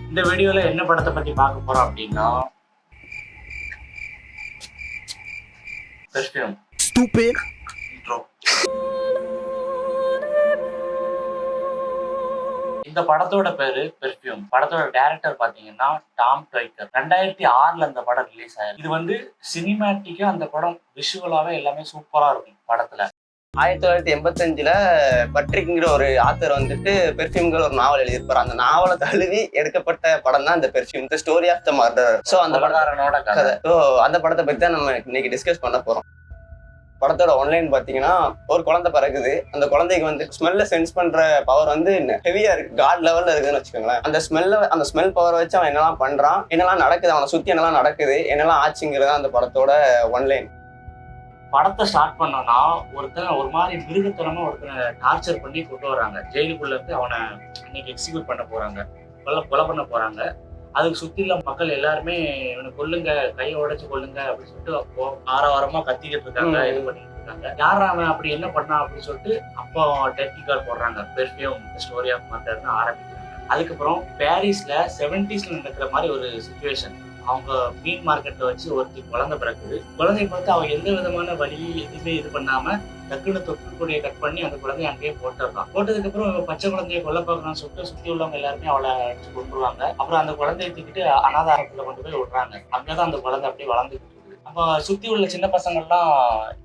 இந்த வீடியோல என்ன படத்தை பத்தி பார்க்க போறோம் அப்படின்னா பெர்ஃப்யூம். Stupid. Intro. இந்த படத்தோட பேரு பெர்ஃப்யூம். படத்தோட டைரக்டர் பாத்தீங்கன்னா டாம் டைக்கர். 2006 அந்த படம் ரிலீஸ் ஆயிருக்கு. இது வந்து சினிமேட்டிக்கா அந்த படம் விஷுவலாவே எல்லாமே சூப்பரா இருக்கும் படத்துல. 1985 பட்ரிக்ங்கிற ஒரு ஆத்தர் வந்துட்டு பெர்ஃப்யூம்ங்கிற ஒரு நாவல் எழுதியிருப்பாரு. அந்த நாவலை தழுவி எடுக்கப்பட்ட படம் தான் இந்த perfume, the story of the murder. So அந்த படக்காரனோட கதை. ஸோ அந்த படத்தை பத்தி தான் நம்ம இன்னைக்கு டிஸ்கஸ் பண்ண போறோம். படத்தோட ஒன்லைன் பாத்தீங்கன்னா, ஒரு குழந்தை பிறகுது. அந்த குழந்தைக்கு வந்து ஸ்மெல்ல சென்ஸ் பண்ற பவர் வந்து ஹெவியா இருக்கு, காட் லெவல்ல இருக்குன்னு வச்சுக்கோங்களேன். அந்த ஸ்மெல் பவர் வச்சு அவன் என்னெல்லாம் பண்றான், என்னெல்லாம் நடக்குது, அவனை சுத்தி என்னெல்லாம் நடக்குது, என்னெல்லாம் ஆச்சுங்கிறது அந்த படத்தோட ஒன்லைன். படத்தை ஸ்டார்ட் பண்ணோம்னா ஒருத்தன் ஒரு மாதிரி மிருகத்தனமா ஒருத்தனை டார்ச்சர் பண்ணி கொண்டு வராங்க. ஜெயிலுக்குள்ள இருந்து அவனை இன்னைக்கு எக்ஸிக்யூட் பண்ண போறாங்க, கொலை பண்ண போறாங்க. அதுக்கு சுத்தில மக்கள் எல்லாருமே இவனை கொல்லுங்க, கையை உடைச்சு கொல்லுங்க அப்படின்னு சொல்லிட்டு ஆரவாரமா கத்திக்கிட்டு இருக்காங்க, இது பண்ணிட்டு இருக்காங்க. யாரா அவன் அப்படி என்ன பண்ணா அப்படின்னு சொல்லிட்டு அப்போ டைட்டில் கார்டு போடுறாங்க, பெர்ஃப்யூம் தி ஸ்டோரி ஆஃப் மர்டர்னு ஆரம்பிக்கிறாங்க. அதுக்கப்புறம் பாரிஸ்ல 70s நடக்கிற மாதிரி ஒரு சிச்சுவேஷன். அவங்க மீன் மார்க்கெட்டை வச்சு ஒருத்தி குழந்தை பிறக்குது. குழந்தைய பார்த்து அவன் எந்த விதமான வழி எதுவுமே இது பண்ணாம டக்குன்னு தொப்புள்கொடியை கட் பண்ணி அந்த குழந்தைய அங்கேயே போட்டுறான். போட்டதுக்கு அப்புறம் பச்சை குழந்தைய கொல்ல பார்க்கறான்னு சொல்லிட்டு சுத்தி உள்ளவங்க எல்லாருமே அவளை அடிச்சு கொண்டுருவாங்க. அப்புறம் அந்த குழந்தைய தூக்கிட்டு அனாதாரத்துல கொண்டு போய் விடுறாங்க. அங்கதான் அந்த குழந்தை அப்படியே வளர்ந்துட்டு இருக்குது. அப்ப சுத்தி உள்ள சின்ன பசங்கள்லாம்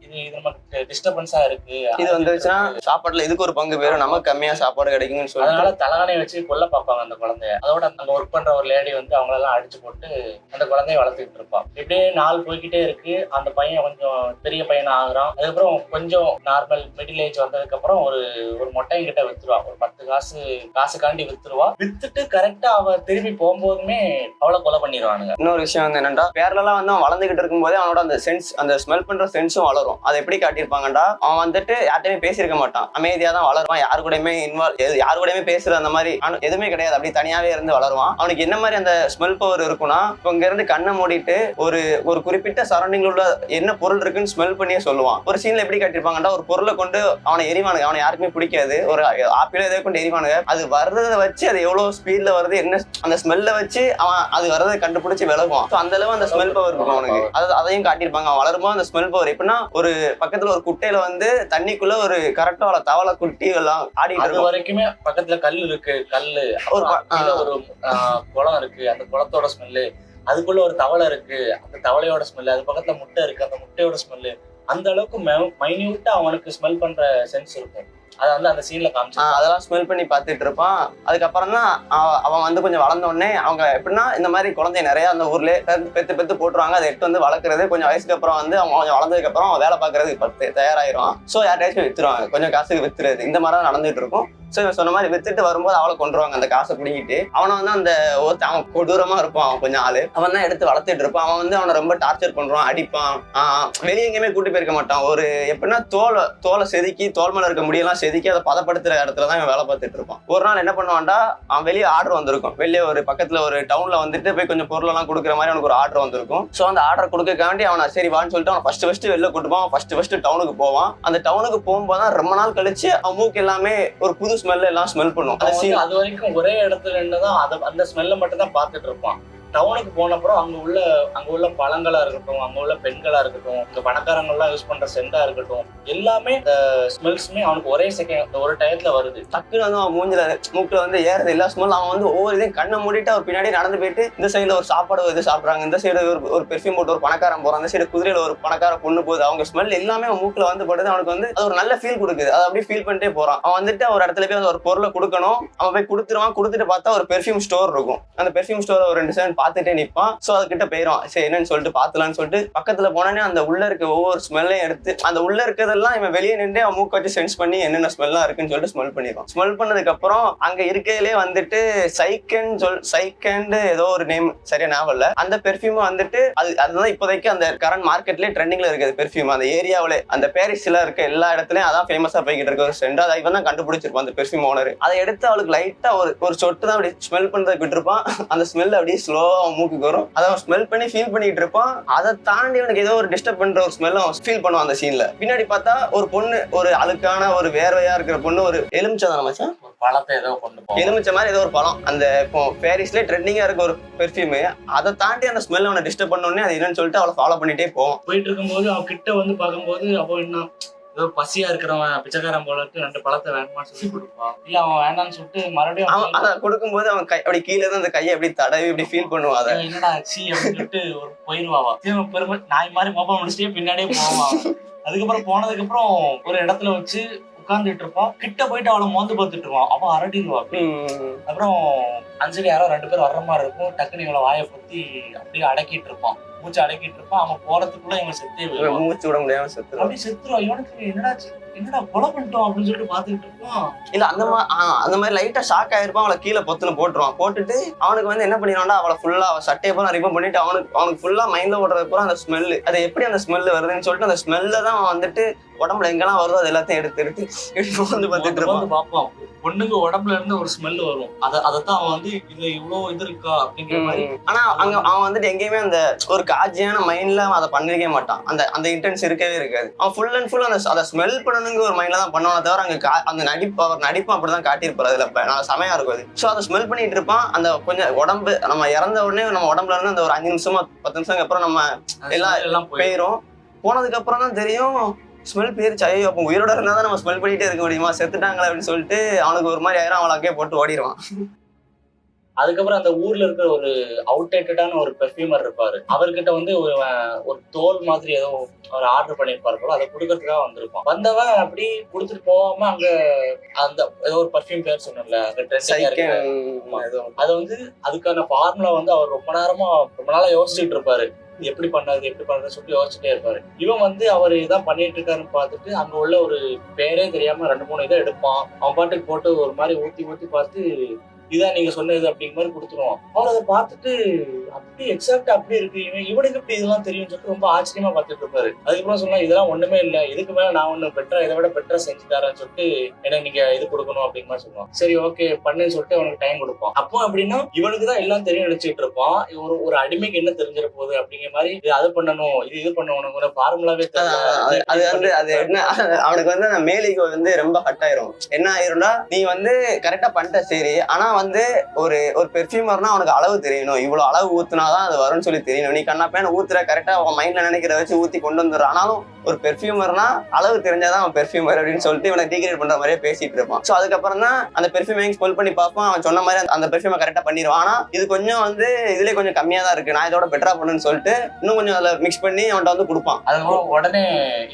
இது நமக்கு டிஸ்டர்பன்ஸா இருக்கு, இது வந்துச்சுன்னா சாப்பாட்டுல இதுக்கு ஒரு பங்கு பேரும், நமக்கு கம்மியா சாப்பாடு கிடைக்குங்கன்னு சொல்லி அதனால தலகாணி வச்சு கொல்ல பார்ப்பாங்க அந்த குழந்தைய. அதோட அங்க ஒர்க் பண்ற ஒரு லேடி வந்து அவங்களெல்லாம் அடிச்சு போட்டு அந்த குழந்தைய வளர்த்துக்கிட்டு இருப்பான். இப்படியே நாள் போய்கிட்டே இருக்கு. அந்த பையன் கொஞ்சம் பெரிய பையனா ஆகுறான். அதுக்கப்புறம் கொஞ்சம் நார்மல் மிடில் ஏஜ் வந்ததுக்கு அப்புறம் ஒரு மொட்டையும் கிட்ட வித்துருவா. ஒரு 10 காசுக்காண்டி வித்துருவா. வித்துட்டு கரெக்டா அவ திரும்பி போகும்போதுமே அவளை கொலை பண்ணிடுவானுங்க. இன்னொரு விஷயம் வந்து என்னன்னா, பேர்லாம் வந்து அவன் வளர்ந்துகிட்டு இருக்கும்போதே அவனோட அந்த சென்ஸ், அந்த ஸ்மெல் பண்ற சென்ஸும் வளரும். அதை எப்படி காட்டியிருப்பாங்கடா, அவன் வந்துட்டு யார்ட்டையுமே பேசியிருக்க மாட்டான், அமைதியா தான் வளருவான். யாரு கூடயுமே யாரு கூடயுமே பேசுற அந்த மாதிரி எதுவுமே கிடையாது, அப்படி தனியாவே இருந்து வளருவான். அவனுக்கு என்ன மாதிரி அந்த ஸ்மெல் பவர் இருக்குன்னா, இப்போ இங்க இருந்து கண்ணை மூடிட்டு ஒரு குறிப்பிட்ட சரௌண்டிங்ல உள்ள என்ன பொருள் இருக்குன்னு ஸ்மெல் பண்ணியே சொல்லுவான். ஒரு சீன்ல எப்படி காட்டியிருப்பாங்கடா, ஒரு பொருளை கொண்டு அவனை எரிவானுங்க, அவனை யாருக்குமே பிடிக்காது, ஒரு ஆப்பிளோ எதை கொண்டு எரிவானுங்க. அது வர்றதை வச்சு அது எவ்வளவு ஸ்பீட்ல வருது, என்ன அந்த ஸ்மெல்ல வச்சு அவன் அது வர்றதை கண்டுபிடிச்சு விலகுவான். அந்த அளவு அந்த ஸ்மெல் பவர் இருக்கும் அவனுக்கு. அதையும் காட்டியிருப்பாங்க. அவன் வளரும்போது அந்த ஸ்மெல் பவர் எப்படின்னா, ஒரு பக்கத்துல ஒரு குட்டையில வந்து தண்ணிக்குள்ள ஒரு கரெக்டா தவளை குட்டி எல்லாம் ஆடிட்டு அது வரைக்குமே பக்கத்துல கல் இருக்கு, ஒரு குளம் இருக்கு, அந்த குளத்தோட ஸ்மெல்லு. அதுக்குள்ள ஒரு தவளை இருக்கு, அந்த தவளையோட ஸ்மெல்லு. அது பக்கத்துல முட்டை இருக்கு, அந்த முட்டையோட ஸ்மெல்லு. அந்த அளவுக்கு மைன்யூட்டா அவனுக்கு ஸ்மெல் பண்ற சென்ஸ் இருக்கும். அதை வந்து அந்த சீன்ல காமிச்சு அதெல்லாம் ஸ்மெல் பண்ணி பார்த்துட்டு இருப்பான். அதுக்கப்புறம் தான் அவன் வந்து கொஞ்சம் வளர்ந்த உடனே அவங்க எப்படின்னா, இந்த மாதிரி குழந்தை நிறைய அந்த ஊர்ல பெத்து போட்டுருவாங்க. அதை எடுத்து வந்து வளர்க்குறது. கொஞ்சம் வயசுக்கு அப்புறம் வந்து அவங்க கொஞ்சம் வளர்ந்ததுக்கு அப்புறம் அவன் வேலை பார்க்கறதுக்கு தயாராயிரும். ஸோ யார்ட்டாச்சும் வித்துருவாங்க, கொஞ்சம் காசுக்கு வித்துறது. இந்த மாதிரி தான் நடந்துட்டு இருக்கும். ஸோ இவன் சொன்ன மாதிரி வித்துட்டு வரும்போது அவளை கொண்டுருவாங்க, அந்த காசை பிடிங்கிட்டு. அவனை வந்து அந்த அவன் கொடூரமா இருப்பான். அவன் கொஞ்சம் ஆளு அவன் தான் எடுத்து வளர்த்துட்டு இருப்பான். அவன் வந்து அவனை ரொம்ப டார்ச்சர் பண்றான், அடிப்பான். வெளியே எங்கேயுமே கூட்டி போயிருக்க மாட்டான். ஒரு எப்படின்னா தோலை செதுக்கி, தோல் மேல இருக்க முடியெல்லாம் செதுக்கி அதை பதப்படுத்துற இடத்துல தான் வேலை பார்த்துட்டு இருப்பான். ஒரு நாள் என்ன பண்ணுவான்டா, அவன் வெளியே ஆர்டர் வந்திருக்கும். வெளியே ஒரு பக்கத்துல ஒரு டவுன்ல வந்துட்டு போய் கொஞ்சம் பொருளெல்லாம் கொடுக்குற மாதிரி அவனுக்கு ஒரு ஆர்டர் வந்திருக்கும். ஸோ அந்த ஆர்டர் கொடுக்காண்டி அவனை சரி வான்னு சொல்லிட்டு அவன் ஃபர்ஸ்ட் வெளில கூட்டு போவான். ஃபர்ஸ்ட் டவுனுக்கு போவான். அந்த டவுனுக்கு போகும்போது ரொம்ப நாள் கழிச்சு அவன் மூக்கு எல்லாமே ஒரு புது ஸ்மெல் எல்லாம் ஸ்மெல் பண்ணும். அது வரைக்கும் ஒரே இடத்துல இருந்துதான் அந்த ஸ்மெல்ல மட்டும் தான் பார்த்துட்டு இருப்பான். டவுனுக்கு போன அப்புறம் அங்க உள்ள பழங்களா இருக்கட்டும், அங்க உள்ள பெண்களா இருக்கட்டும், இந்த பணக்காரங்கள்லாம் யூஸ் பண்ற செண்டா இருக்கட்டும், எல்லாமே ஸ்மெல்ஸுமே அவனுக்கு ஒரே செகண்ட் ஒரு டயத்துல வருது. டக்குன்னு வந்து அவன் மூஞ்சில மூக்குல வந்து ஏறது எல்லா ஸ்மெல். அவன் வந்து ஒவ்வொரு இதையும் கண்ணை மூடிட்டு அவர் பின்னாடி நடந்து போயிட்டு, இந்த சைடுல ஒரு சாப்பாடு இது சாப்பிடுறாங்க, இந்த சைடு ஒரு பெர்ஃப்யூம் போட்டு ஒரு பணக்காரன் போறான், அந்த சைடு குதிரையில ஒரு பணக்கார பொண்ணு போகுது. அவங்க ஸ்மெல் எல்லாமே அவன் மூக்குல வந்து படுது. அவனுக்கு வந்து அது ஒரு நல்ல ஃபீல் கொடுக்குது. அதை அப்படியே ஃபீல் பண்ணிட்டே போறான். அவன் வந்துட்டு ஒரு இடத்துல போய் ஒரு பொருளை கொடுக்கணும். அவன் போய் கொடுத்துருவான். கொடுத்துட்டு பார்த்தா ஒரு பெர்ஃப்யூம் ஸ்டோர் இருக்கும். அந்த பெர்ஃப்யூம் ஸ்டோர் ஒரு 2 செகண்ட் பார்த்துட்டே நிற்பான். ஸோ அதுக்கிட்ட போயிடும். சரி என்னன்னு சொல்லிட்டு பார்த்துலான்னு சொல்லிட்டு பக்கத்துல போனோடனே அந்த உள்ள இருக்க ஒவ்வொரு ஸ்மெல்லையும் எடுத்து, அந்த உள்ள இருக்கிறதெல்லாம் இவன் வெளியே நின்று அவன் மூக்க வச்சு சென்ஸ் பண்ணி என்னென்ன ஸ்மெல்லாம் இருக்குன்னு சொல்லிட்டு ஸ்மெல் பண்ணிடுவான். ஸ்மெல் பண்ணதுக்கு அப்புறம் அங்க இருக்கையிலே வந்துட்டு சைக்கண்ட் ஏதோ ஒரு நேம் சரியா ஞாபகம் இல்ல, அந்த பெர்ஃப்யூம் வந்துட்டு அதுதான் இப்போதைக்கு அந்த கரண்ட் மார்க்கெட்லயே ட்ரெண்டிங்ல இருக்குது பெர்ஃப்யூம். அந்த ஏரியாவிலே அந்த பாரிஸ்ல இருக்க எல்லா இடத்துலயும் அதான் ஃபேமஸா போய்கிட்டு இருக்க ஒரு சென்ட். அதை இவன் தான் கண்டுபிடிச்சிருப்பான் அந்த பெர்ஃப்யூம் ஓனர். அதை எடுத்து அவளுக்கு லைட்டா ஒரு சொட்டு தான் அப்படி ஸ்மெல் பண்றதுக்கு விட்டுருப்பான். அந்த ஸ்மெல் அப்படியே ஸ்லோ ஸ்லோவா அவன் மூக்குக்கு வரும். அதை அவன் ஸ்மெல் பண்ணி ஃபீல் பண்ணிட்டு இருப்பான். அதை தாண்டி அவனுக்கு ஏதோ ஒரு டிஸ்டர்ப் பண்ற ஒரு ஸ்மெல் அவன் ஃபீல் பண்ணுவான் அந்த சீன்ல. பின்னாடி பார்த்தா ஒரு பொண்ணு, ஒரு அழுக்கான ஒரு வேர்வையா இருக்கிற பொண்ணு, ஒரு எலுமிச்சை தானே மச்சான், பழத்தை ஏதோ கொண்டு போவோம், எலுமிச்சை மாதிரி ஏதோ ஒரு பழம், அந்த இப்போ பாரிஸ்ல ட்ரெண்டிங்கா இருக்க ஒரு பெர்ஃப்யூம், அதை தாண்டி அந்த ஸ்மெல் அவனை டிஸ்டர்ப் பண்ணோடனே அது என்னன்னு சொல்லிட்டு அவளை ஃபாலோ பண்ணிட்டே போவோம். போயிட்டு இருக்கும்போது அவன் கிட்ட வந்து பார்க்கும்போது அப்போ என்ன ஏதோ பசியா இருக்கிறவன் பிச்சைக்காரன் போல இருக்கு, 2 பழத்தை வேணுமான்னு சொல்லி கொடுப்பான். இல்ல அவன் வேண்டாம்னு சொல்லிட்டு மறுபடியும் அவன் அதை கொடுக்கும்போது அவன் கை அப்படி கீழே இருந்து அந்த கையை அப்படி தடவி இப்படி ஃபீல் பண்ணுவான். அதை என்னடா ஆச்சு அப்படின்னு சொல்லிட்டு ஒரு போயிருவாவா, பெருமை நாய் மாதிரி மொபைல் முடிச்சுட்டே பின்னாடியே போவான். அதுக்கப்புறம் போனதுக்கு அப்புறம் ஒரு இடத்துல வச்சு உட்கார்ந்துட்டு இருப்பான். கிட்ட போயிட்டு அவளை மோந்து பார்த்துட்டு இருவான். அவன் அரடிடுவா. அப்புறம் அஞ்சலி யாரோ 2 பேர் வர்ற மாதிரி இருக்கும். டக்குனு இவளை வாயை பத்தி அப்படியே அடக்கிட்டு இருப்பான், மூச்சு அடக்கிட்டு இருப்பான். அவன் போறதுக்குள்ள இவன் செத்தே மூச்சு விட முடியாம செத்துருவான். அப்படி செத்துருவான். இவனுக்கு என்னடா கொலை பண்ணிட்டோம் அப்படின்னு சொல்லிட்டு பாத்துட்டு இருப்பான். இல்ல அந்த மாதிரி லைட்டா ஷாக் ஆயிருப்பான். அவளை கீழே பொத்துல போட்டுருவான். போட்டுட்டு அவனுக்கு வந்து என்ன பண்ணிடுவான்டா, அவளை ஃபுல்லா அவ சட்டையை போல ரிமூவ் பண்ணிட்டு அவனுக்கு ஃபுல்லா மைண்ட்ல ஓடுறது பூரா அந்த ஸ்மெல்லு. அது எப்படி அந்த ஸ்மெல் வருதுன்னு சொல்லிட்டு அந்த ஸ்மெல்ல தான் அவன் வந்துட்டு உடம்புல எங்கெல்லாம் வருதோ அது எல்லாத்தையும் எடுத்து வந்து பார்த்துட்டு இருப்பான். பார்ப்பான். பொண்ணுக்கு உடம்புல இருந்து ஒரு ஸ்மெல் வரும். அதைத்தான் அவன் வந்து இதுல இவ்வளவு இது இருக்கா அப்படிங்கிற மாதிரி. ஆனா அங்க அவன் வந்துட்டு எங்கேயுமே அந்த ஒரு காஜியான மைண்ட்ல அதை பண்ணிருக்கவே மாட்டான். அந்த இன்டென்ஸ் இருக்கவே இருக்காது. அவன் ஃபுல் அண்ட் ஃபுல் அதை ஸ்மெல் பண்ணணுங்கிற ஒரு மைண்ட்ல தான் பண்ணுவானே தவிர அங்க அந்த நடிப்பும் அப்படிதான் காட்டியிருப்பாரு. அதுல நான் செமையா இருக்கும் அது. ஸோ அதை ஸ்மெல் பண்ணிட்டு இருப்பான். அந்த கொஞ்சம் உடம்பு நம்ம இறந்த உடனே நம்ம உடம்புல இருந்து அந்த ஒரு 5 நிமிஷமா 10 நிமிஷம் அப்புறம் நம்ம எல்லாம் போயிரும். போனதுக்கு அப்புறம் தான் தெரியும் ஸ்மெல் போயிருச்சு. ஐயோ, அப்போ உயிரோட இருந்தா தான் நம்ம ஸ்மெல் பண்ணிட்டே இருக்க முடியுமா, செத்துட்டாங்களா அப்படின்னு சொல்லிட்டு அவனுக்கு ஒரு மாதிரி ஆயிரம். அவளை அங்கேயே போட்டு ஓடிடுவான். அதுக்கப்புறம் அந்த ஊர்ல இருக்கிற ஒரு அவுடேட்டடான ஒரு பெர்ஃபியூமர் இருப்பாரு. அவர்கிட்ட வந்து ஒரு தோல் மாதிரி ஏதோ அவர் ஆர்டர் பண்ணிருப்பாரு போல, அதை கொடுக்கறதுக்காக வந்திருப்பான். வந்தவன் அப்படி கொடுத்துட்டு போகாம அங்க அந்த ஏதோ ஒரு பர்ஃபியூம் பேர் சொன்னல, அது வந்து அதுக்கான ஃபார்முலா வந்து அவர் ரொம்ப நாளா யோசிச்சுட்டு இருப்பாரு. எப்படி பண்றது சொல்லி யோசிச்சுட்டே இருப்பாரு. இவன் வந்து அவர் இதான் பண்ணிட்டு இருக்காருன்னு பார்த்துட்டு அங்க உள்ள ஒரு பேரே தெரியாம 2-3 இதை எடுப்பான். அவன் பாட்டுக்கு போட்டு ஒரு மாதிரி ஊத்தி பார்த்து இதான் நீங்க சொன்னது அப்படிங்கிற மாதிரி கொடுத்துருவான். அவர் அதை பார்த்துட்டு அப்படி எக்ஸாக்டா அப்படி இருக்கு, இவனுக்கு இப்படி இதெல்லாம் தெரியும் சொல்லிட்டு ரொம்ப ஆச்சரியமா பார்த்துட்டு இருப்பாரு. அதுக்கப்புறம் சொன்னா இதெல்லாம் ஒண்ணுமே இல்லை, இதுக்கு மேல நான் ஒண்ணு பெட்டரா இதை விட பெட்டரா செஞ்சு தரேன்னு சொல்லிட்டு எனக்கு நீங்க இது கொடுக்கணும் அப்படிங்கிற மாதிரி சொல்லுவான். சரி ஓகே பண்ணுன்னு சொல்லிட்டு அவனுக்கு டைம் கொடுப்பான். அப்போ அப்படின்னா இவனுக்கு தான் எல்லாம் தெரியும் நினைச்சிட்டு இருப்பான். ஒரு அடிமைக்கு என்ன தெரிஞ்சிட போகுது அப்படிங்கிற மாதிரி அது பண்ணணும் இது பண்ணணும் ஃபார்முலாவே அது வந்து அது என்ன அவனுக்கு வந்து அந்த மேலிக்கு வந்து ரொம்ப ஹட் ஆயிரும். என்ன ஆயிரும்னா, நீ வந்து கரெக்டா பண்ணிட்ட சரி, ஆனா வந்து ஒரு பெர்ஃபியூமர்னா அவனுக்கு அளவு தெரியணும், இவ்வளவு அளவு ஊத்துனாதான் அது வரும்னு சொல்லி தெரியணும். நீ கண்ணா பேன ஊத்துற கரெக்டா அவன் மைண்ட்ல நினைக்கிற வச்சு ஊத்தி கொண்டு வந்துடுற. ஆனாலும் ஒரு பெர்ஃபியூமர்னா அளவு தெரிஞ்சாதான் அவன் பெர்ஃபியூமர் அப்படின்னு சொல்லிட்டு இவனை டீக்ரேட் பண்ற மாதிரியே பேசிட்டு இருப்பான். சோ அதுக்கப்புறம் தான் அந்த பெர்ஃபியூம் ஸ்மெல் பண்ணி பார்ப்பான். அவன் சொன்ன மாதிரி அந்த பெர்ஃபியூமை கரெக்டா பண்ணிடுவான். ஆனா இது கொஞ்சம் வந்து இதுல கொஞ்சம் கம்மியா தான் இருக்கு, நான் இதோட பெட்டரா பண்ணுன்னு சொல்லிட்டு இன்னும் கொஞ்சம் அதுல மிக்ஸ் பண்ணி அவன்கிட்ட வந்து கொடுப்பான். அதுக்கப்புறம் உடனே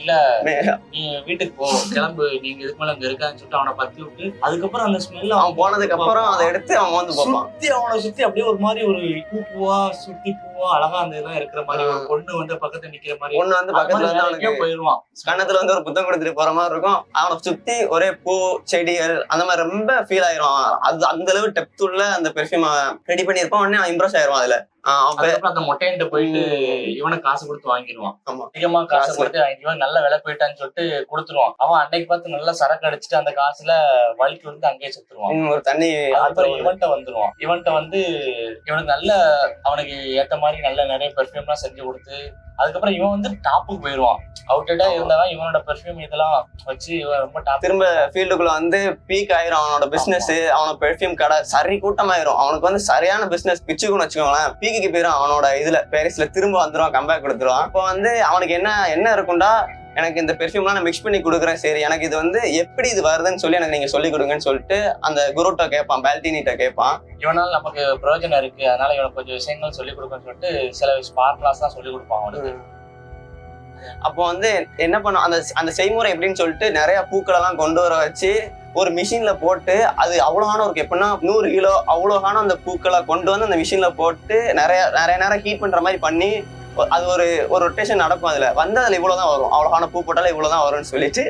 இல்ல நீ வீட்டுக்கு போ, கிளம்பு, நீங்க இதுக்கு மேல அங்க இருக்கான்னு சொல்லிட்டு அவனை பத்தி விட்டு அதுக்கப்புறம் அந்த ஸ்மெல் அவன் போனதுக்கு அப்புறம் அதை எடுத்து அவன் வந்து பார்ப்பான். அவனை சுத்தி அப்படியே ஒரு மாதிரி ஒரு பூவா சுத்தி பூவா அழகா அந்த இதெல்லாம் இருக்கிற மாதிரி ஒரு பொண்ணு வந்து பக்கத்துல நிக்கிற மாதிரி, பொண்ணு வந்து பக்கத்துல வந்து அவனுக்கு போயிருவான். கண்ணத்துல வந்து ஒரு புத்தகம் கொடுத்துட்டு போற மாதிரி இருக்கும். அவனை சுத்தி ஒரே பூ செடிகள் அந்த மாதிரி ரொம்ப ஃபீல் ஆயிரும். அது அந்த அளவு டெப்த் உள்ள அந்த பெர்ஃபியூம் ரெடி பண்ணிருப்பான். உடனே அவன் இம்ப்ரெஸ் ஆயிருவான். அதுல அந்த மொட்டைன்ட்டு போயிட்டு இவனுக்கு காசு கொடுத்து வாங்கிடுவான். அதிகமா காசு கொடுத்து வாங்கிடுவான். நல்ல விலை போயிட்டான்னு சொல்லிட்டு கொடுத்துருவான். அவன் அன்னைக்கு பார்த்து நல்லா சரக்கு அடிச்சுட்டு அந்த காசுல வலிக்கு வந்து அங்கேயே செத்துருவான். ஒரு தண்ணி அப்புறம் இவன்ட்ட வந்துருவான். இவன்ட்ட வந்து இவனுக்கு நல்ல அவனுக்கு ஏத்த மாதிரி நல்ல நிறைய பெர்ஃபியூம்லாம் செஞ்சு கொடுத்து அதுக்கப்புறம் இவன் வந்து டாப்புக்கு போயிடுவான். அவுட்டடா இருந்தவன் இவனோட பெர்ஃபியூம் இதெல்லாம் வச்சு இவன் ரொம்ப டாப் திரும்ப ஃபீல்டுக்குள்ள வந்து பீக் ஆயிரும். அவனோட பிசினஸ், அவனோட பெர்ஃபியூம் கடை சரி கூட்டமாயிரும். அவனுக்கு வந்து சரியான பிசினஸ் பிச்சுக்குன்னு வச்சுக்கோங்களேன். பீக்கு போயிடும். அவனோட இதுல பாரிஸ்ல திரும்ப வந்துருவான், கம்பேக் கொடுத்துருவான். இப்போ வந்து அவனுக்கு என்ன இருக்கும்டா, எனக்கு இந்த பெர்ஃபியூம்லாம் நான் மிக்ஸ் பண்ணி கொடுக்குறேன், சரி எனக்கு இது வந்து எப்படி இது வருதுன்னு சொல்லி எனக்கு நீங்க சொல்லி கொடுங்கன்னு சொல்லிட்டு அந்த குருட்ட கேட்பான், பால்டினிட்ட கேட்பான். இவனால நமக்கு பிரயோஜனம் இருக்கு, அதனால இவனுக்கு கொஞ்சம் விஷயங்கள் சொல்லி கொடுக்கணும்னு சொல்லிட்டு சில ஃபார்முலாஸ் தான் சொல்லி கொடுப்பான் அவனுக்கு. அப்போ வந்து என்ன பண்ணும், அந்த செய்முறை எப்படின்னு சொல்லிட்டு நிறைய பூக்கள் எல்லாம் கொண்டு வர வச்சு ஒரு மிஷின்ல போட்டு அது அவ்வளோகான ஒரு எப்படின்னா 100 கிலோ அவ்வளோகான அந்த பூக்களை கொண்டு வந்து அந்த மிஷின்ல போட்டு நிறைய நேரம் ஹீட் பண்ற மாதிரி பண்ணி அது ஒரு ரொட்டேஷன் நடக்கும். அதுல வந்து அதுல இவ்வளவுதான் வரும், அவ்வளோகான பூ போட்டாலும் இவ்வளவுதான் வரும்னு சொல்லிட்டு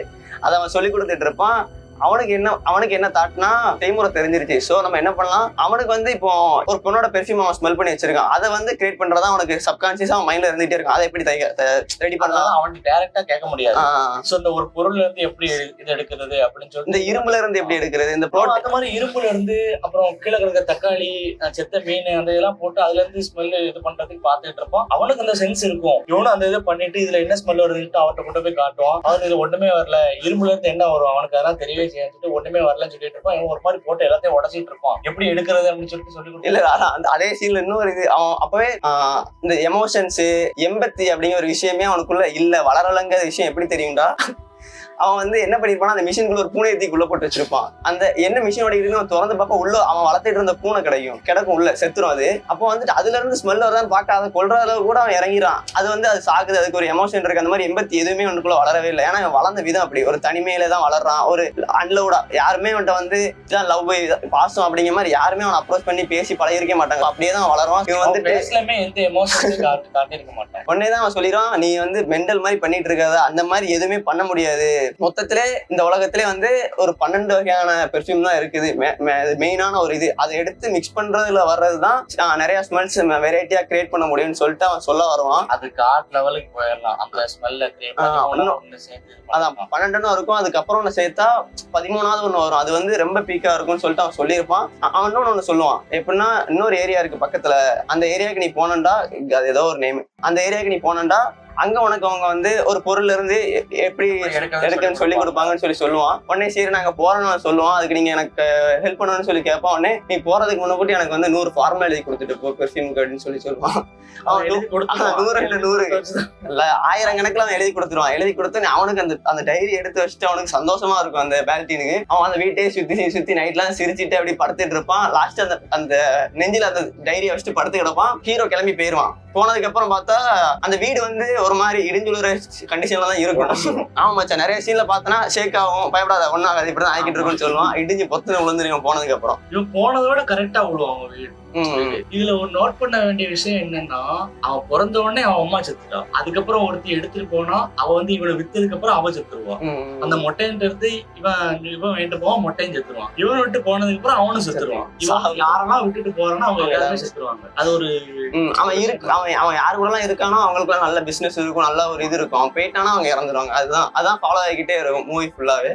அதை அவன் சொல்லி கொடுத்துட்டு இருப்பான். அவனுக்கு என்ன தாட்னா செய்முறை தெரிஞ்சிருச்சு. சோ நம்ம என்ன பண்ணலாம், அவனுக்கு வந்து இப்போ ஒரு பொண்ணோட பெர்ஃபியூம் அவன் ஸ்மெல் பண்ணி வச்சிருக்கான், அதை வந்து கிரியேட் பண்றதா அவனுக்கு சப்கான்சியஸா அவன் மைண்ட்ல இருந்துட்டே இருக்கும். அதை எப்படி ரெடி பண்ணலாம் அவனுக்கு டைரக்டா கேட்க முடியாது. சோ இந்த ஒரு பொருள்ல இருந்து எப்படி இது எடுக்கிறது அப்படின்னு சொல்லி, இந்த இரும்புல இருந்து எப்படி எடுக்கிறது, இந்த அந்த மாதிரி இரும்புல இருந்து அப்புறம் கீழே கிடக்க தக்காளி செத்த மீன் அந்த இதெல்லாம் போட்டு அதுல இருந்து ஸ்மெல் இது பண்றதுக்கு பாத்துட்டு இருப்பான். அவனுக்கு அந்த சென்ஸ் இருக்கும். இவனும் அந்த இதை பண்ணிட்டு இதுல என்ன ஸ்மெல் வருதுன்னு அவர்கிட்ட கொண்டு போய் காட்டுவான். அவன் இதுல ஒண்ணுமே வரல, இரும்புல இருந்து என்ன வரும் அவனுக்கு அதெல்லாம் தெரியவே செய்யாச்சுட்டு ஒண்ணுமே வரலன்னு சொல்லிட்டு இருப்பான். இவன் ஒரு மாதிரி போட்டு எல்லாத்தையும் உடச்சிட்டு இருப்பான். எப்படி எடுக்கிறது அப்படின்னு சொல்லிட்டு சொல்லி இல்ல அதே சீன்ல இன்னொரு இது, அவன் அப்பவே இந்த எமோஷன்ஸ் எம்பத்தி அப்படிங்கிற ஒரு விஷயமே அவனுக்குள்ள இல்ல, வளரலங்கிற விஷயம் எப்படி தெரியும்டா. அவன் வந்து என்ன பண்ணிருப்பான், அந்த மிஷினுக்குள்ள ஒரு பூனை தீக்குள்ள போட்டு வச்சிருப்பான். அந்த என்ன மிஷினோட இருக்குன்னு அவன் திறந்து பார்ப்ப உள்ள அவன் வளர்த்துட்டு இருந்த பூனை கிடக்கும் உள்ள செத்துரும். அது அப்போ வந்துட்டு அதுல இருந்து ஸ்மெல் வருதான்னு பார்க்க அதை கொள்ற அளவு கூட அவன் இறங்கிறான். அது வந்து அது சாகுது, அதுக்கு ஒரு எமோஷன் இருக்கு. அந்த மாதிரி எம்பத்தி எதுவுமே அவனுக்குள்ள வளரவே இல்லை. ஏன்னா அவன் வளர்ந்த விதம் அப்படி ஒரு தனிமையில தான் வளர்றான். ஒரு அன்லவுடா யாருமே அவன்கிட்ட வந்து லவ் பாசம் அப்படிங்கிற மாதிரி யாருமே அவனை அப்ரோச் பண்ணி பேசி பழகிருக்க மாட்டாங்க. அப்படியே தான் வளருவான். இவன் வந்துட்டு உடனேதான் அவன் சொல்லிடுவான், நீ வந்து மெண்டல் மாதிரி பண்ணிட்டு இருக்காத, அந்த மாதிரி எதுவுமே பண்ண முடியாது. மொத்தத்திலே இந்த உலகத்திலே வந்து ஒரு 12 வகையான பெர்ஃபியூம் தான் இருக்குது. மெயினான ஒரு இது அதை எடுத்து மிக்ஸ் பண்றதுல வர்றதுதான் நிறைய ஸ்மெல்ஸ் வெரைட்டியா கிரியேட் பண்ண முடியும்னு சொல்லிட்டு அவன் சொல்ல வருவான். அதுக்கு ஆர்ட் லெவலுக்கு போயிடலாம். அந்த ஸ்மெல்ல கிரியேட் அதான் 12 இருக்கும். அதுக்கப்புறம் ஒண்ணு சேர்த்தா 13வது ஒண்ணு வரும். அது வந்து ரொம்ப பீக்கா இருக்கும்னு சொல்லிட்டு அவன் சொல்லியிருப்பான். அவன் இன்னொன்னு சொல்லுவான், எப்படின்னா இன்னொரு ஏரியா இருக்கு பக்கத்துல, அந்த ஏரியாவுக்கு நீ போனண்டா, அது ஏதோ ஒரு நேம், அந்த ஏரியாவுக்கு நீ போனண்டா அங்க உனக்கு அவங்க வந்து ஒரு பொருள்ல இருந்து எப்படி எடுக்கன்னு சொல்லி கொடுப்பாங்கன்னு சொல்லுவான். உடனே சரி நாங்க போறோம்னு சொல்லுவான். அதுக்கு நீங்க எனக்கு ஹெல்ப் பண்ணணும்னு சொல்லி கேட்பான். உடனே நீ போறதுக்கு முன்னாடி எனக்கு வந்து 100 ஃபார்மா எழுதி கொடுத்துட்டு போ பெர்ஃபியூம் அப்படின்னு சொல்லுவான். அவன் 100 இல்ல 100 இல்ல 1000 கணக்குல அவன் எழுதி கொடுத்துருவான். எழுதி கொடுத்து அவனுக்கு அந்த டைரி எடுத்து வச்சுட்டு அவனுக்கு சந்தோஷமா இருக்கும். அந்த பேல்டீனுக்கு அவன் அந்த வீட்டையே சுத்தி நைட்லாம் சிரிச்சுட்டு அப்படி படுத்துட்டு இருப்பான். லாஸ்ட் அந்த நெஞ்சில அந்த டைரியை வச்சுட்டு படுத்து கிடப்பான். ஹீரோ கிளம்பி போயிருவான். போனதுக்கு அப்புறம் பார்த்தா அந்த வீடு வந்து ஒரு மாதிரி இடிஞ்சுழுற கண்டிஷன்ல தான் இருக்கும். ஆமா மச்சான், நிறைய சீன்ல பார்த்தனா ஷேக் ஆகும், பயப்படாத ஒன்னாகாது, இப்படிதான் ஆகிட்டு இருக்குன்னு சொல்லுவான். இடிஞ்சு பொத்துன்னு விழுந்துருவான். போனதுக்கு அப்புறம் இவன் போனதோட கரெக்டா விழுவான் வீடு. இதுல ஒரு நோட் பண்ண வேண்டிய விஷயம் என்னன்னா, அவன் பிறந்த உடனே அவன் அம்மா செத்துட்டான். அதுக்கப்புறம் ஒருத்தி எடுத்துட்டு போனா அவ வந்து இவனை வித்ததுக்கு அப்புறம் அவ செத்துருவான். அந்த மொட்டையிட்ட இருந்து இவன் வேண்டு போவான், மொட்டையும் செத்துருவான். இவன் விட்டு போனதுக்கு அப்புறம் அவனும் செத்துருவான். இவன் யாரெல்லாம் விட்டுட்டு போறானோ அவங்க எல்லாருமே செத்துருவாங்க. அது ஒரு அவன் யாரு கூட எல்லாம் இருக்கானோ அவங்களுக்கு எல்லாம் நல்ல பிசினஸ் இருக்கும், நல்ல ஒரு இது இருக்கும். அவன் போயிட்டானா அவங்க இறந்துருவாங்க. அதான் ஃபாலோ ஆகிக்கிட்டே இருக்கும் மூவி ஃபுல்லாவே.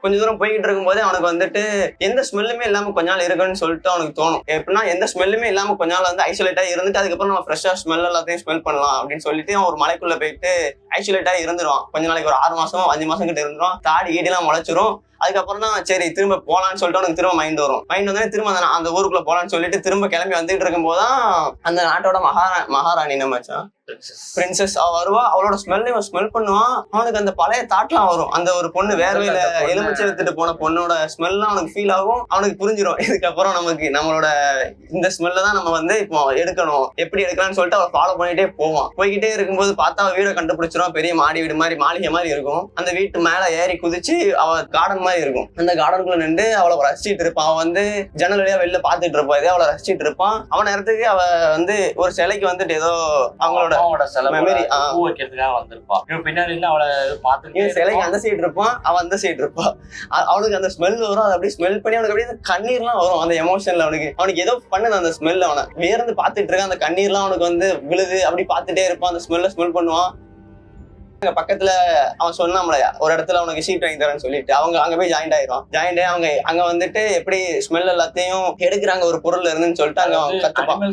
கொஞ்ச தூரம் போய்கிட்டு இருக்கும்போது அவனுக்கு வந்துட்டு எந்த ஸ்மெல்லுமே இல்லாம கொஞ்ச நாள் இருக்குன்னு சொல்லிட்டு அவனுக்கு தோணும். எப்படின்னா எந்த ஸ்மெல்லுமே இல்லாம கொஞ்ச நாள் வந்து ஐசோலேட்டா இருந்துட்டு அதுக்கப்புறம் நம்ம ஃப்ரெஷ்ஷா ஸ்மெல் எல்லாத்தையும் ஸ்மெல் பண்ணலாம் அப்படின்னு சொல்லிட்டு அவன் ஒரு மலைக்குள்ள போயிட்டு ஐசோலேட்டா இருந்துருவான். கொஞ்ச நாளைக்கு ஒரு 6 மாசம் 5 மாசம் கிட்ட இருந்துருவான். தாடி கீடிலாம் முளைச்சிரும். அதுக்கப்புறம் தான் சரி திரும்ப போலான்னு சொல்லிட்டு அவனுக்கு திரும்ப மைண்ட் வந்தோடனே திரும்ப அந்த ஊருக்குள்ள போலான்னு சொல்லிட்டு திரும்ப கிளம்பி வந்துட்டு இருக்கும் போதுதான் அந்த நாட்டோட மகாராணி நம்மச்சா பிரின்சஸ் அவ வருவா. அவளோட ஸ்மெல் பண்ணுவான். அவனுக்கு அந்த பழைய தாட்லாம் வரும். அந்த ஒரு பொண்ணு வேர்வையில எலுமிச்சை எடுத்துட்டு போன பொண்ணோட ஸ்மெல்லாம் அவனுக்கு ஃபீல் ஆகும். அவனுக்கு புரிஞ்சிடும் இதுக்கப்புறம் நம்மளோட இந்த ஸ்மெல்ல தான் நம்ம வந்து இப்போ எடுக்கணும், எப்படி எடுக்கலாம்னு சொல்லிட்டு அவளை ஃபாலோ பண்ணிட்டே போவான். போய்கிட்டே இருக்கும்போது பார்த்தா அவ வீடை கண்டுபிடிச்சிரும். பெரிய மாடி வீடு மாதிரி மாளிகை மாதிரி இருக்கும். அந்த வீட்டு மேல ஏறி குதிச்சு அவ கார்டன் மாதிரி இருக்கும். அந்த கார்டனுக்குள்ள நின்று அவளை ரசிச்சிட்டு இருப்பான். அவன் வந்து ஜன்னல் வழியா வெளில பாத்துட்டு இருப்பான். இதே அவளை ரசிச்சிட்டு இருப்பான். அவன் நேரத்துக்கு அவ வந்து ஒரு சிலைக்கு வந்துட்டு ஏதோ அவங்களோட மெமரி வந்திருப்பான். பின்னாடி அவளை பார்த்து சிலைக்கு அந்த சைடு இருப்பான், அவன் அந்த சைடு இருப்பான். அவனுக்கு அந்த ஸ்மெல் வரும். அதை அப்படியே ஸ்மெல் பண்ணி அவனுக்கு அப்படியே கண்ணீர்லாம் வரும். அந்த எமோஷன்ல அவனுக்கு ஏதோ பண்ணுது. அந்த ஸ்மெல் அவனை வேர்ந்து பாத்துட்டு இருக்கான். அந்த கண்ணீர்லாம் அவனுக்கு வந்து விழுது. அப்படி பாத்துட்டே இருப்பான். அந்த ஸ்மெல்ல ஸ்மெல் பண்ணுவான். பக்கத்துல அவன் சொன்னாமல ஒரு இடத்துல அவனுக்கு ஷீட் வாங்கி தரேன்னு சொல்லிட்டு அங்க போய் ஜாயிண்ட் ஆயிரும். ஜாயிண்ட் ஆகி அவங்க அங்க வந்துட்டு எப்படி ஸ்மெல் எல்லாத்தையும் எடுக்கிறாங்க ஒரு பொருள்ல இருந்துன்னு சொல்லிட்டு அங்க அவன் கத்துப்பான்.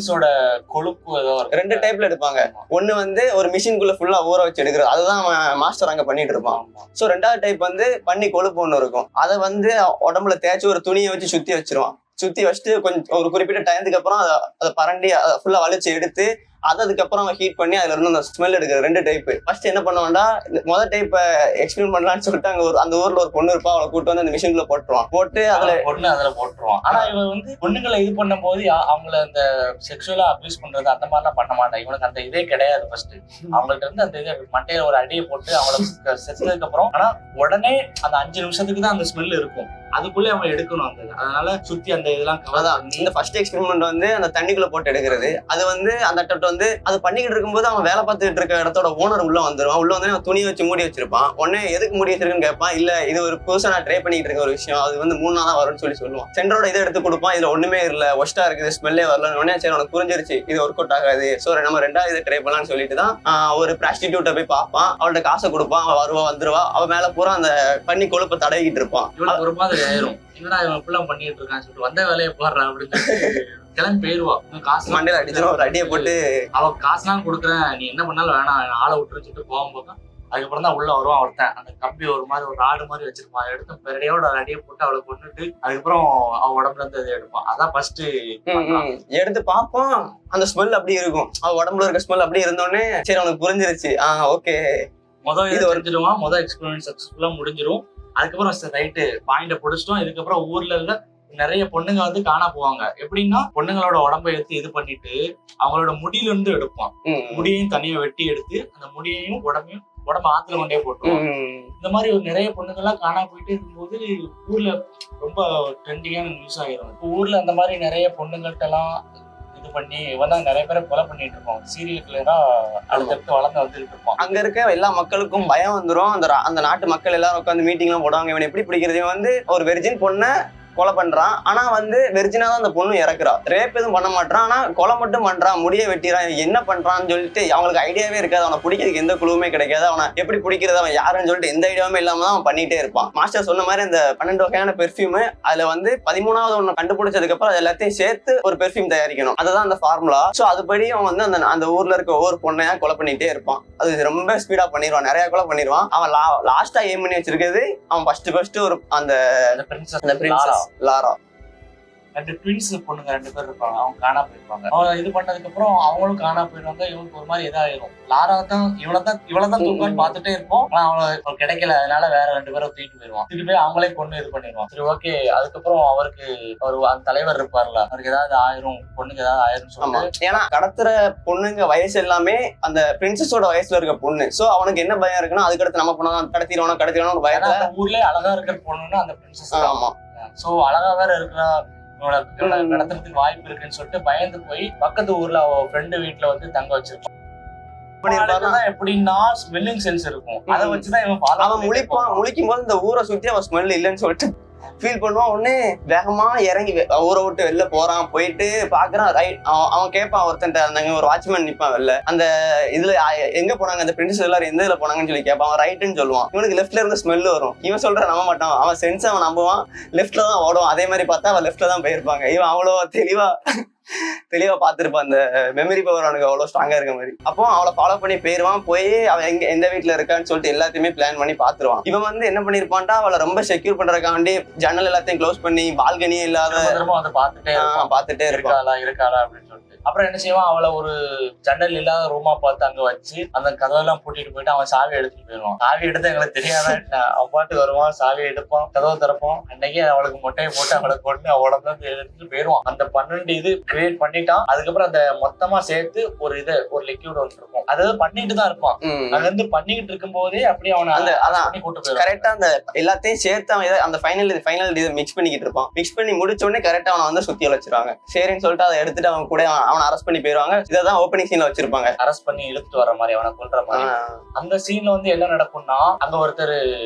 கொழுப்பு 2 டைப்ல எடுப்பாங்க. ஒண்ணு வந்து ஒரு மிஷின்குள்ள ஃபுல்லா ஊற வச்சு எடுக்கிறது, அதுதான் அவன் மாஸ்டர் அங்க பண்ணிட்டு இருப்பான். சோ 2வது டைப் வந்து பண்ணி கொழுப்பு ஒண்ணு இருக்கும். அதை வந்து உடம்புல தேய்ச்சி ஒரு துணியை வச்சு சுத்தி வச்சிருவான். சுத்தி வச்சுட்டு கொஞ்சம் ஒரு குறிப்பிட்ட டைத்துக்கு அப்புறம் அதை பரண்டி ஃபுல்லா வலிச்சு எடுத்து அதுக்கப்புறம் அவன் ஹீட் பண்ணி அதுல இருந்து அந்த ஸ்மெல் எடுக்கிற 2 டைப். ஃபர்ஸ்ட் என்ன பண்ணுவான்டா, முதல் டைப் எக்ஸ்பிளைன் பண்ணலாம்னு சொல்லிட்டு அந்த ஊர்ல ஒரு பொண்ணு இருப்பா. அவளை கூட்டு வந்து அந்த மிஷின்ல போட்டுருவான். போட்டு அதுல போட்டுருவான். ஆனா இவன் வந்து பொண்ணுங்களை இது பண்ணும் போது அவங்கள அந்த செக்ஷுவலா அபியூஸ் பண்றது அந்த மாதிரிலாம் பண்ண மாட்டான். இவனுக்கு அந்த இதே கிடையாது. ஃபர்ஸ்ட் அவங்கள்ட்ட இருந்து அந்த இதை மண்டையில ஒரு அடியை போட்டு அவளை செத்ததுக்கு அப்புறம் ஆனா உடனே அந்த 5 நிமிஷத்துக்கு தான் அந்த ஸ்மெல் இருக்கும். அதுக்குள்ளே அவன் எடுக்கணும். அந்த அதனால சுத்தி அந்த இதெல்லாம் இந்த ஃபர்ஸ்ட் எக்ஸ்பெரிமெண்ட் வந்து அந்த தண்ணிக்குள்ள போட்டு எடுக்கிறது. அது வந்து அந்த வந்து அது பண்ணிக்கிட்டு இருக்கும்போது அவன் வேலை பார்த்துட்டு இருக்க இடத்தோட ஓனர் உள்ள வந்துருவான். உள்ள வந்து அவன் துணியை வச்சு மூடி வச்சிருப்பான். உடனே எதுக்கு மூடி வச்சிருக்குன்னு கேட்பான். இல்ல இது ஒரு புதுசா நான் ட்ரை பண்ணிட்டு இருக்க ஒரு விஷயம், அது வந்து 3 நாள் தான் வரும்னு சொல்லுவான். சென்டரோட இதை எடுத்து கொடுப்பான். இதுல ஒண்ணுமே இல்ல, ஒஸ்டா இருக்குது, ஸ்மெல்லே வரல. உடனே சரி உனக்கு புரிஞ்சிருச்சு இது ஒர்க் அவுட் ஆகாது, சோ நம்ம 2வது இதை ட்ரை பண்ணலாம்னு சொல்லிட்டு தான் ஒரு ப்ராஸ்டிடியூட்டை போய் பார்ப்பான். அவள்கிட்ட காசை கொடுப்பான். அவன் வருவா வந்துருவா. அவன் மேல பூரா அந்த பண்ணி கொழுப்பை தடவிக்கிட்டு இருப்பான். இவனுக்கு ஒரு மாதிரி ஆயிரும், என்னடா இவன் இப்பெல்லாம் பண்ணிட்டு இருக்கான்னு சொல்லிட்டு வந்த வேலையை போடுறான் அப்படின்னு கிளம்பி போயிருவா. காசு மண்டையில அடிச்சிடும், ஒரு அடியை போட்டு அவ காசுலாம் கொடுக்குறேன் நீ என்ன பண்ணாலும் வேணாம் ஆளை விட்டுன்னு சொல்லிட்டு போகும்போது அதுக்கப்புறம் தான் உள்ள வருவான் ஒருத்தன். அந்த கம்பி ஒரு மாதிரி ஒரு ஆடு மாதிரி வச்சிருப்பான். எடுத்து பெரடியோட ஒரு அடியை போட்டு அவளை கொண்டுட்டு அதுக்கப்புறம் அவன் உடம்புல இருந்து இதை எடுப்பான். அதான் ஃபர்ஸ்ட் எடுத்து பார்ப்பான். அந்த ஸ்மெல் அப்படி இருக்கும். அவ உடம்புல இருக்க ஸ்மெல் அப்படி இருந்தோடனே சரி அவனுக்கு புரிஞ்சிருச்சு. ஓகே இது தெரிஞ்சிருவான். எக்ஸ்பீரியன்ஸ் சக்சஸ்ஃபுல்லா முடிஞ்சிரும். அதுக்கப்புறம் ரைட்டு பாயிண்ட பிடிச்சிட்டோம். இதுக்கப்புறம் ஊர்ல இல்ல நிறைய பொண்ணுங்க வந்து காணா போவாங்க. எப்படின்னா பொண்ணுங்களோட உடம்பை எடுத்து இது பண்ணிட்டு அவங்களோட முடியில இருந்து எடுப்பான். முடியையும் தனியா வெட்டி எடுத்து அந்த முடியையும் உடம்பு ஆத்துல கொண்டே போட்டுருவான். இந்த மாதிரி ஒரு நிறைய பொண்ணுங்கள்லாம் காணா போயிட்டு இருக்கும்போது ஊர்ல ரொம்ப ட்ரெண்டிங்கான நியூஸ் ஆகிடும். ஊர்ல அந்த மாதிரி நிறைய பொண்ணுங்கள்ட்ட எல்லாம் இது பண்ணி இவன் தான் நிறைய பேரை கொலை பண்ணிட்டு இருப்பான். சீரியல் கிளியரா அடுத்தடுத்து வளர்ந்து வந்துட்டு இருப்பான். அங்க இருக்க எல்லா மக்களுக்கும் பயம் வந்துடும். அந்த நாட்டு மக்கள் எல்லாரும் உட்காந்து மீட்டிங் எல்லாம் போடுவாங்க. இவன் எப்படி பிடிக்கிறது? இவன் வந்து ஒரு வெர்ஜின் பொண்ணை கொலை பண்றான். ஆனா வந்து வெர்ஜினா தான் அந்த பொண்ணு இறக்குறா. ரேப் எதுவும் பண்ண மாட்டான். ஆனா கொலை மட்டும் பண்றான், முடிய வெட்டிறான். என்ன பண்றான்னு சொல்லிட்டு அவங்களுக்கு ஐடியாவே இருக்காது. அவனை பிடிக்கிறதுக்கு எந்த குழுவுமே கிடைக்காது. அவனை எப்படி பிடிக்கிறது, அவன் யாருன்னு சொல்லிட்டு எந்த ஐடியாவுமே இல்லாம தான் அவன் பண்ணிட்டே இருப்பான். மாஸ்டர் சொன்ன மாதிரி அந்த 12 வகையான பெர்ஃபியூம், அதுல வந்து 13வது ஒண்ணு கண்டுபிடிச்சதுக்கு அப்புறம் அது எல்லாத்தையும் சேர்த்து ஒரு பெர்ஃபியூம் தயாரிக்கணும். அதுதான் அந்த ஃபார்முலா. சோ அதுபடி அவன் வந்து அந்த ஊர்ல இருக்க ஒவ்வொரு பொண்ணையா கொலை பண்ணிட்டே இருப்பான். அது ரொம்ப ஸ்பீடா பண்ணிடுவான். நிறைய கொலை பண்ணிடுவான். அவன் லாஸ்டா எய்ம் பண்ணி வச்சிருக்கிறது அவன் ஃபர்ஸ்ட் ஒரு அந்த பிரின்சஸ் லாரா. 2 ட்வின்ஸ் பொண்ணுங்க 2 பேர் இருப்பாங்க. அவங்க காணா போயிருப்பாங்க. அவன் இது பண்ணதுக்கு அப்புறம் அவங்களும் காணா போயிருவாங்க. இவனுக்கு ஒரு மாதிரி இதாயிரும். லாரா தான் இவளதான் தூக்கன்னு பாத்துட்டே இருப்போம். ஆனா அவனுக்கு கிடைக்கல. அதனால வேற 2 பேரும் தூக்கிட்டு போயிருவான். திருப்பி போய் அவங்களே பொண்ணு இது பண்ணிடுவான். சரி ஓகே. அதுக்கப்புறம் அவருக்கு அந்த தலைவர் இருப்பார்ல, அவருக்கு ஏதாவது ஆயிரும், பொண்ணுக்கு ஏதாவது ஆயிரும் சொல்லுவாங்க. ஏன்னா கடத்துற பொண்ணுங்க வயசு எல்லாமே அந்த பிரின்சஸோட வயசுல இருக்க பொண்ணு. சோ அவனுக்கு என்ன பயம் இருக்குன்னா அதுக்கடுத்து நம்ம பொண்ணு கடத்திடுவானோ பயம். ஊர்லயே அழகா இருக்கிற பொண்ணுன்னா அந்த பிரின்சஸ். ஆமா. சோ அழகா வேற இருக்கிற நடத்துறதுக்கு வாய்ப்பு இருக்குன்னு சொல்லிட்டு பயந்து போய் பக்கத்து ஊர்ல அவ ஃப்ரெண்டு வீட்டுல வந்து தங்க வச்சிருப்பான். எப்படின்னா ஸ்மெல்லிங் சென்ஸ் இருக்கும். அதை வச்சுதான் அவன் முழிக்கும் போது இந்த ஊரை சுத்தி அவன் ஸ்மெல் இல்லைன்னு சொல்லிட்டு ஃபீல் பண்ணுவான். உடனே வேகமா இறங்கி ஊரை விட்டு வெளில போறான். போயிட்டு பாக்குறான். ரைட் அவன் கேட்பான் ஒருத்தன், ஒரு வாட்ச்மேன் நிப்பான் வெளில. அந்த இதுல எங்க போனாங்க அந்த பிரின்சஸ் எல்லாரும் எந்த இதுல போனாங்கன்னு சொல்லி கேட்பான். அவன் ரைட்டுன்னு சொல்லுவான். இவனுக்கு லெஃப்ட்ல இருந்து ஸ்மெல் வரும். இவன் சொல்ற நம்ப மாட்டான். அவன் சென்ஸ் அவன் நம்புவான். லெஃப்ட்ல தான் ஓடுவான். அதே மாதிரி பார்த்தா அவன் லெஃப்ட்ல தான் போயிருப்பாங்க. இவன் அவ்வளோ தெளிவா பாத்துருப்பான். அந்த மெமரி பவர் அவனுக்கு அவ்வளவு ஸ்ட்ராங்கா இருக்க மாதிரி. அப்போ அவளை ஃபாலோ பண்ணி போயிருவான். போய் அவன் எந்த வீட்டுல இருக்கான்னு சொல்லிட்டு எல்லாத்தையுமே பிளான் பண்ணி பாத்துருவான். இவன் வந்து என்ன பண்ணிருப்பான்டா, அவளை ரொம்ப செக்யூர் பண்றதுக்காண்டி ஜன்னல் எல்லாத்தையும் க்ளோஸ் பண்ணி பால்கனியே இல்லாத பாத்துட்டே இருக்காளா அப்படின்னு சொல்லிட்டு அப்புறம் என்ன செய்வான், அவளை ஒரு ஜன்னல் இல்லாத ரூமா பார்த்து அங்க வச்சு அந்த கதவெல்லாம் பூட்டிட்டு போயிட்டு அவன் சாவி எடுத்துட்டு போயிடுவான். சாவி எடுத்து எங்களுக்கு தெரியாத அவன் பாட்டு வருவான். சாவியை எடுப்பான், கதவை திறப்பான். அன்னைக்கே அவளுக்கு மொட்டையை போட்டு அவளை கொண்டு அவளை எடுத்துட்டு போயிடுவான். அந்த 12 இது கிரியேட் பண்ணிட்டான். அதுக்கப்புறம் அந்த மொத்தமா சேர்த்து ஒரு லிக்யூட் ஒன்று இருக்கும். அதாவது பண்ணிட்டு தான் இருப்பான். அது வந்து பண்ணிக்கிட்டு இருக்கும் போதே அப்படியே அவனை கூட்டு கரெக்டா அந்த எல்லாத்தையும் சேர்த்து அவன் அந்த ஃபைனல் இதை மிக்ஸ் பண்ணிக்கிட்டு இருப்பான். மிக்ஸ் பண்ணி முடிச்ச உடனே கரெக்டா அவனை வந்து சுத்தி வச்சிருவாங்க. சரின்னு சொல்லிட்டு அதை எடுத்துட்டு அவன் கூட அவனை அரெஸ்ட் பண்ணி போயிருவாங்க. இதான் ஓப்பனிங் சீன்ல வச்சிருப்பாங்க. அரெஸ்ட் பண்ணி இழுத்துட்டு வர மாதிரி, அவனை கொல்ற மாதிரி. அந்த சீன்ல வந்து என்ன நடக்கும்னா, அங்க ஒருத்தர்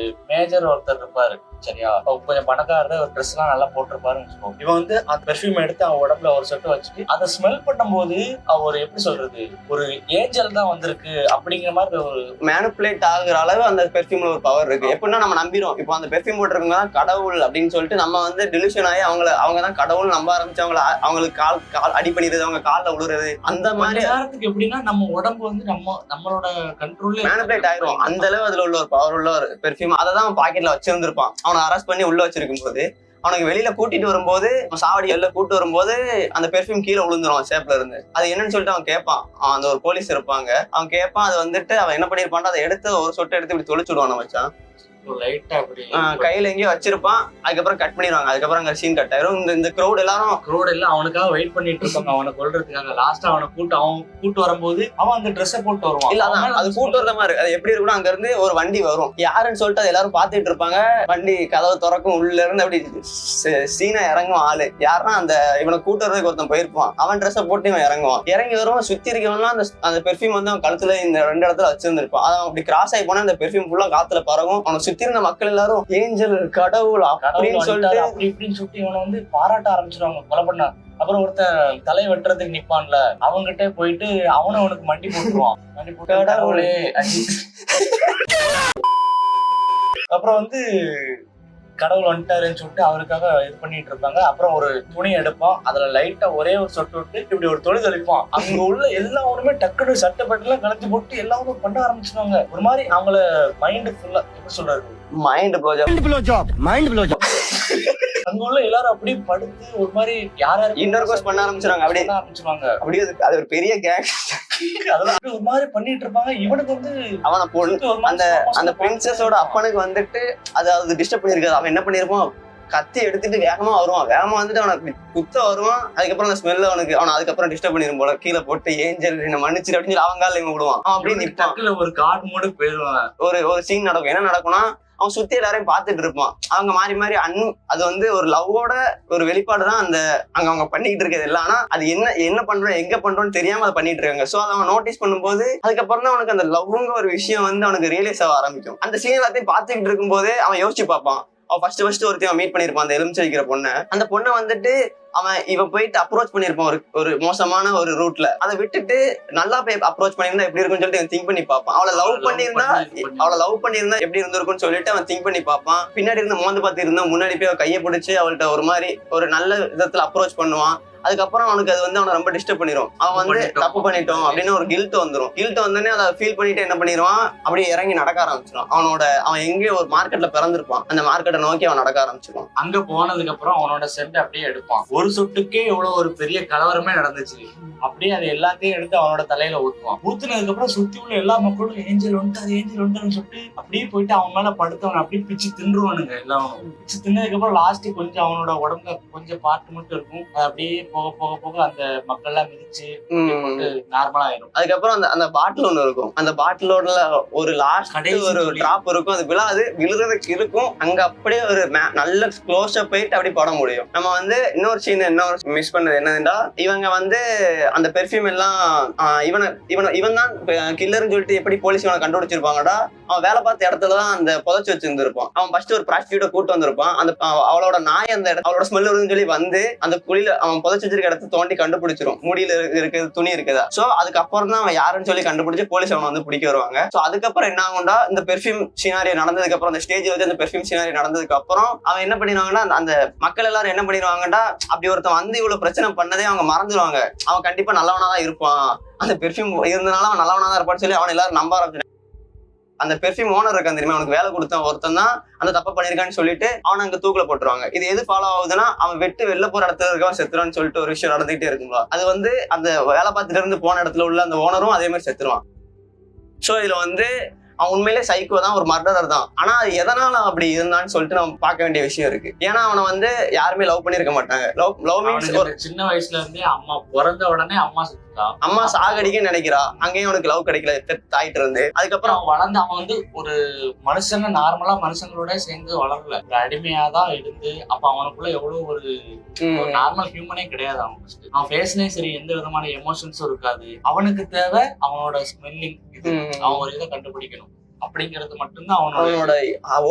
மேஜர் இருப்பாரு. சரியா, கொஞ்சம் பணக்காரரு, ஒரு ட்ரெஸ் எல்லாம் நல்லா போட்டிருப்பாருன்னு வச்சுக்கோ. இவன் வந்து அந்த பெர்ஃபியூம் எடுத்து அவன் உடம்புல ஒரு சொட்டு வச்சுட்டு அதை ஸ்மெல் பண்ணும் போது அவர் எப்படி சொல்றது, ஒரு ஏஞ்சல் தான் வந்திருக்கு அப்படிங்கிற மாதிரி ஒரு மேனுப்புலேட் ஆகுற அளவு அந்த பெர்ஃபியூம்ல ஒரு பவர் இருக்கு. எப்படின்னா நம்ம நம்பிரும். இப்போ அந்த பெர்ஃபியூம் போட்டிருக்கவங்க தான் கடவுள் அப்படின்னு சொல்லிட்டு நம்ம வந்து டெலியூஷன் ஆகி அவங்க தான் கடவுள் நம்ப ஆரம்பிச்சு அவங்களுக்கு கால் அடி பண்ணிடுறது, அவங்க காலில் விழுறது. அந்த மாதிரி நேரத்துக்கு எப்படின்னா நம்ம உடம்பு வந்து நம்மளோட கண்ட்ரோல்ல மேனுப்புலேட் ஆயிரும். அந்த அளவு அதுல உள்ள ஒரு பவர் உள்ள ஒரு பெர்ஃபியூம். அதை தான் அவன் பாக்கெட்ல வச்சிருந்திருப்பான். அவனை அரெஸ்ட் பண்ணி உள்ள வச்சிருக்கும் போது அவனுக்கு வெளியில கூட்டிட்டு வரும்போது, சாவடி வெளில கூட்டு வரும்போது அந்த பெர்ஃபியூம் கீழே விழுந்துரும் ஷேப்ல இருந்து. அது என்னன்னு சொல்லிட்டு அவன் கேட்பான். அந்த ஒரு போலீஸ் இருப்பாங்க, அவன் கேட்பான். அது வந்துட்டு அவன் என்ன பண்ணிருப்பான், அதை எடுத்து ஒரு சொட்டு எடுத்து இப்படி தொலைச்சுடுவான் வச்சான். லைட்டா அப்படி கையில எங்கேயோ வச்சிருப்பான். அதுக்கப்புறம் கட் பண்ணிடுவாங்க. அதுக்கப்புறம் அங்க சீன் கட் ஆயிரும். இந்த க்ரௌட் எல்லாரும் எல்லாம் அவனுக்காக வெயிட் பண்ணிட்டு இருப்பாங்க, அவனை கொல்றதுக்காக. லாஸ்டா அவனை கூட்டு வரும்போது அவன் அந்த ட்ரெஸ்ஸை போட்டு வருவான். இல்ல அதான் அது கூட்டு வரத மாதிரி. அது எப்படி இருக்குன்னா, அங்க இருந்து ஒரு வண்டி வரும், யாருன்னு சொல்லிட்டு அது எல்லாரும் பாத்துட்டு இருப்பாங்க. வண்டி கதவு திறக்கும், உள்ள இருந்து அப்படி சீனா இறங்கும் ஆளு. யாருன்னா அந்த இவனை கூட்டு வரதுக்கு ஒருத்தன் போயிருப்பான். அவன் ட்ரெஸ்ஸை போட்டு இவன் இறங்குவான். இறங்கி வருவான். சுத்தி இருக்கவன்லாம் அந்த பெர்ஃபியூம் வந்து அவன் கழுத்துல இந்த 2 இடத்துல வச்சிருந்திருப்பான். அவன் அப்படி கிராஸ் ஆகி போனா அந்த பெர்ஃபியூம் ஃபுல்லா காத்துல பறகும். அவனை சுத்தி இருந்த மக்கள் எல்லாரும் ஏஞ்சல், கடவுள் அப்படின்னு சொல்லிட்டு அப்படி இப்படின்னு சொல்லிட்டு இவனை வந்து பாராட்ட ஆரம்பிச்சிருவாங்க, கொலை பண்ண. அப்புறம் ஒருத்தன் தலை வெட்டுறதுக்கு நிப்பான்ல, அவன்கிட்ட போயிட்டு அவனுக்கு மண்டி போட்டுருவான். மண்டி போட்டு கடவுளே. அப்புறம் வந்து கடவுள் வந்துட்டாருன்னு சொல்லிட்டு அவருக்காக இது பண்ணிட்டு இருப்பாங்க. அப்புறம் ஒரு துணி எடுப்பான், அதுல லைட்டா ஒரே ஒரு சொட்டு விட்டு இப்படி ஒரு தொழில் அளிப்பான். அங்க உள்ள எல்லாருமே டக்குனு சட்டப்பட்டு எல்லாம் கலத்தி போட்டு எல்லாரும் பண்ண ஆரம்பிச்சிருவாங்க. ஒரு மாதிரி அவங்கள மைண்ட் ஃபுல்லா எப்படி சொல்றது, மைண்ட் ப்ளோ ஜாப். அங்க உள்ள எல்லாரும் அப்படியே படுத்து ஒரு மாதிரி யாரும் இன்னொரு கோர்ஸ் பண்ண ஆரம்பிச்சிருவாங்க. அப்படியே அது ஒரு பெரிய கேங். அதெல்லாம் ஒரு மாதிரி பண்ணிட்டு இருப்பாங்க. இவனுக்கு வந்து அவன பொண்ணு அந்த பிரின்சஸோட அப்பனுக்கு வந்துட்டு அது டிஸ்டர்ப் பண்ணிருக்காது. அவன் என்ன பண்ணிருப்பான், கத்தி எடுத்துட்டு வேகமா வருவான். வேகமா வந்துட்டு அவனுக்கு குத்த வருவான். அதுக்கப்புறம் அந்த ஸ்மெல் அவனை அதுக்கப்புறம் டிஸ்டர்ப் பண்ணிரும் போல. கீழே போட்டு ஏஞ்சல் என்ன மன்னிச்சிரு அப்படின்னு சொல்லி அவங்க காலில் விடுவான். அவன் அப்படியே நிப்பான். ஒரு கார்டு மூடு போயிடுவான். ஒரு சீன் நடக்கும். என்ன நடக்கும்னா, அவன் சுத்தி எல்லாரையும் பார்த்துட்டு இருப்பான். அவங்க மாறி மாறி அது வந்து ஒரு லவ்வோட ஒரு வெளிப்பாடு தான் அந்த அவங்க பண்ணிட்டு இருக்கிறது எல்லாம். ஆனா அது என்ன பண்றோம் எங்க பண்றோம்னு தெரியாம அதை பண்ணிட்டு இருக்காங்க. சோ அதை அவன் நோட்டீஸ் பண்ணும்போது அதுக்கப்புறம் தான் அவனுக்கு அந்த லவ்வுங்க ஒரு விஷயம் வந்து அவனுக்கு ரியலைஸ் ஆக ஆரம்பிக்கும். அந்த சீன் எல்லாத்தையும் பார்த்துக்கிட்டு இருக்கும் போதே அவன் யோசிச்சு பார்ப்பான். அவன் ஃபர்ஸ்ட் ஒருத்தையும் மீட் பண்ணிருப்பான், அந்த எலுமிச்சை வைக்கிற பொண்ணை. அந்த பொண்ணை வந்துட்டு இவன் போயிட்டு அப்ரோச் பண்ணிருப்பான் ஒரு மோசமான ஒரு ரூட்ல. அதை விட்டுட்டு நல்லா போய் அப்ரோச் பண்ணிருந்தா எப்படி இருக்குன்னு சொல்லிட்டு திங்க் பண்ணி பார்ப்பான். அவளை லவ் பண்ணியிருந்தா எப்படி இருந்திருக்குன்னு சொல்லிட்டு அவன் திங்க் பண்ணி பார்ப்பான். பின்னாடி இருந்து மோந்து பார்த்து இருந்தா முன்னாடி போய் அவன் கையை பிடிச்சு அவள்கிட்ட ஒரு மாதிரி ஒரு நல்ல விதத்துல அப்ரோச் பண்ணுவான். அதுக்கப்புறம் அவனுக்கு அது வந்து அவனை ரொம்ப டிஸ்டர்ப் பண்ணிடும். அவன் வந்து தப்பு பண்ணிட்டோம் அப்படின்னு ஒரு கில்ட் வந்துடும். கில்ட் வந்தோடனே அதை ஃபீல் பண்ணிட்டு என்ன பண்ணிடுவான், அப்படியே இறங்கி நடக்க ஆரம்பிச்சிடும். அவன் எங்கேயோ ஒரு மார்க்கெட்ல பிறந்திருப்பான், அந்த மார்க்கெட்டை நோக்கி அவன் நடக்க ஆரம்பிச்சிருவான். அங்க போனதுக்கு அப்புறம் அவனோட சென்ட் அப்படியே எடுப்பான். ஒரு சொட்டுக்கே எவ்வளவு ஒரு பெரிய கலவரமே நடந்துச்சு. அப்படியே அது எல்லாத்தையும் எடுத்து அவனோட தலையில ஊத்துவான். ஊத்துனதுக்கு அப்புறம் சுத்தி உள்ள எல்லா மக்களும் ஏஞ்சல் வந்துட்டாருன்னு சொல்லிட்டு அப்படியே போயிட்டு அவன் மேல படுத்தவன் அப்படியே பிச்சு தின்றுவானுங்க. எல்லாம் பிச்சு தின்னதுக்கு அப்புறம் லாஸ்ட் கொஞ்சம் அவனோட உடம்புல கொஞ்சம் பார்ட் மட்டும் இருக்கும். அது அப்படியே போக அந்த மக்கள் எல்லாம் மிதிச்சு நார்மலா ஆயிடும். அதுக்கப்புறம் அந்த பாட்டில் ஒண்ணு இருக்கும். அந்த பாட்டிலோட ஒரு லாஸ்ட் ஒரு டிராப் இருக்கும். அது விழுறதுக்கு இருக்கும். அங்க அப்படியே ஒரு நல்ல க்ளோஸ் போயிட்டு அப்படி போட முடியும். நம்ம வந்து இன்னொரு மிஸ் பண்ணது என்னதுன்னா, இவங்க வந்து அந்த பெர்ஃபியூம் எல்லாம் இவன் தான் கில்லர்னு சொல்லிட்டு எப்படி போலீஸ் இவனை கண்டுபிடிச்சிருப்பாங்கடா, அவன் வேலை பார்த்த இடத்துலதான் அந்த புதைச்சு வச்சிருந்திருப்பான். அவன் ஃபர்ஸ்ட் ஒரு ப்ராஸ்டியூட்டை கூட்டு வந்திருப்பான். அந்த அவளோட நாய் அந்த அவளோட ஸ்மெல் வருதுன்னு சொல்லி வந்து அந்த குழியில அவன் புதைச்சு வச்சிருக்க இடத்த தோண்டி கண்டுபிடிச்சிரும். முடியில இருக்குது துணி இருக்குதா. சோ அதுக்கப்புறம் தான் அவன் யாருன்னு சொல்லி கண்டுபிடிச்சு போலீஸ் அவனை வந்து பிடிக்க வருவாங்க. சோ அதுக்கப்புறம் என்ன ஆகும்டா, இந்த பெர்ஃபியூம் சினாரியோ நடந்ததுக்கு அப்புறம், அந்த ஸ்டேஜ் வந்து அந்த பெர்ஃபியூம் சினாரியோ நடந்ததுக்கு அப்புறம் அவன் என்ன பண்ணிடுவாங்கன்னா, அந்த மக்கள் எல்லாரும் என்ன பண்ணிடுவாங்கடா, அப்படி ஒருத்தன் வந்து இவ்வளவு பிரச்சனை பண்ணதே அவங்க மறந்துடுவாங்க. அவன் கண்டிப்பா நல்லவனா தான் இருப்பான், அந்த பெர்ஃபியூம் இருந்தனால அவன் நல்லவனா தான் இருப்பான்னு சொல்லி அவன் எல்லாரும் நம்ப ஆரம்பிச்சு. அந்த பெர்ஃபியூம் ஓனர் இருக்கான் தெரியுமா, அவனுக்கு வேலை கொடுத்தான் ஒருத்தன் தான் அந்த தப்பை பண்ணிருக்கான்னு சொல்லிட்டு அவனை அங்க தூக்கில போட்டுருவாங்க. இது எது ஃபாலோ ஆகுதுன்னா, அவன் வெளில போற இடத்துல இருக்கவன் செத்துறான்னு சொல்லிட்டு ஒரு விஷயம் நடந்துகிட்டே இருக்குங்களா. அது வந்து அந்த வேலை பார்த்துட்டு இருந்து போன இடத்துல உள்ள அந்த ஓனரும் அதே மாதிரி செத்துருவான். சோ இதுல வந்து அவன் உண்மையிலே சைக்கோ தான், ஒரு மர்டரர் தான். ஆனா அது எதனால அப்படி இருந்தான்னு சொல்லிட்டு நம்ம பார்க்க வேண்டிய விஷயம் இருக்கு. ஏன்னா அவனை வந்து யாருமே லவ் பண்ணிருக்க மாட்டாங்க. லவ் மீன்ஸ் ஒரு சின்ன வயசுல இருந்தே அம்மா பிறந்த உடனே அம்மா சாகடிக்க நினைக்கிறா. அங்கேயும் அவனுக்கு லவ் கிடைக்கல, ஆயிட்டு இருந்து. அதுக்கப்புறம் அவன் வளர்ந்து அவன் வந்து ஒரு மனுஷங்க நார்மலா மனுஷங்களோட சேர்ந்து வளரல, ஒரு அடிமையாதான் இருந்து. அப்ப அவனுக்குள்ள எவ்வளவு ஒரு நார்மல் ஹியூமனே கிடையாது. அவன் ஃபேஸ்லயும் சரி எந்த விதமான எமோஷன்ஸும் இருக்காது. அவனுக்கு தேவை அவனோட ஸ்மெல்லிங், அவன் ஒரு இதை கண்டுபிடிக்கணும் அப்படிங்கிறது மட்டும்தான் அவனோட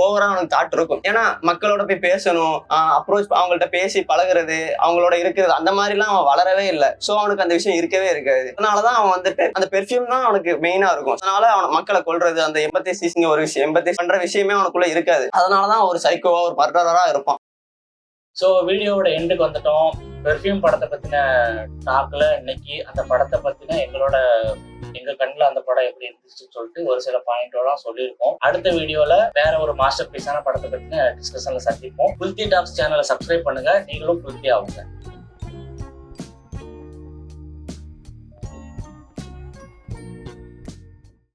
ஓவரா அவனுக்கு தாட் இருக்கும். ஏன்னா மக்களோட போய் பேசணும், அப்ரோச் அவங்கள்ட்ட பேசி பழகுறது, அவங்களோட இருக்கிறது, அந்த மாதிரி எல்லாம் அவன் வளரவே இல்லை. சோ அவனுக்கு அந்த விஷயம் இருக்கவே இருக்காது. அதனாலதான் அவன் வந்துட்டு அந்த பெர்ஃபியூம் தான் அவனுக்கு மெயினா இருக்கும். அதனால அவன் மக்களை கொல்றது, அந்த எம்பத்தி ஒரு விஷயம், எம்பத்தி பண்ற விஷயமே அவனுக்குள்ள இருக்காது. அதனாலதான் ஒரு சைக்கோவா ஒரு மர்டரரா இருப்பான். ஸோ வீடியோவோட எண்டுக்கு வந்துட்டோம். பெர்ஃபியூம் படத்தை பத்தின டாக்ல இன்னைக்கு அந்த படத்தை பத்தின எங்க கண்ணில் அந்த படம் எப்படி இருந்துச்சுன்னு சொல்லிட்டு ஒரு சில பாயிண்டோட சொல்லியிருக்கோம். அடுத்த வீடியோல வேற ஒரு மாஸ்டர் பீஸான படத்தை பத்தின டிஸ்கஷன்ல சந்திப்போம். புல்தி டாக்ஸ் சேனலை சப்ஸ்கிரைப் பண்ணுங்க, நீங்களும் புல்தி ஆகுங்க.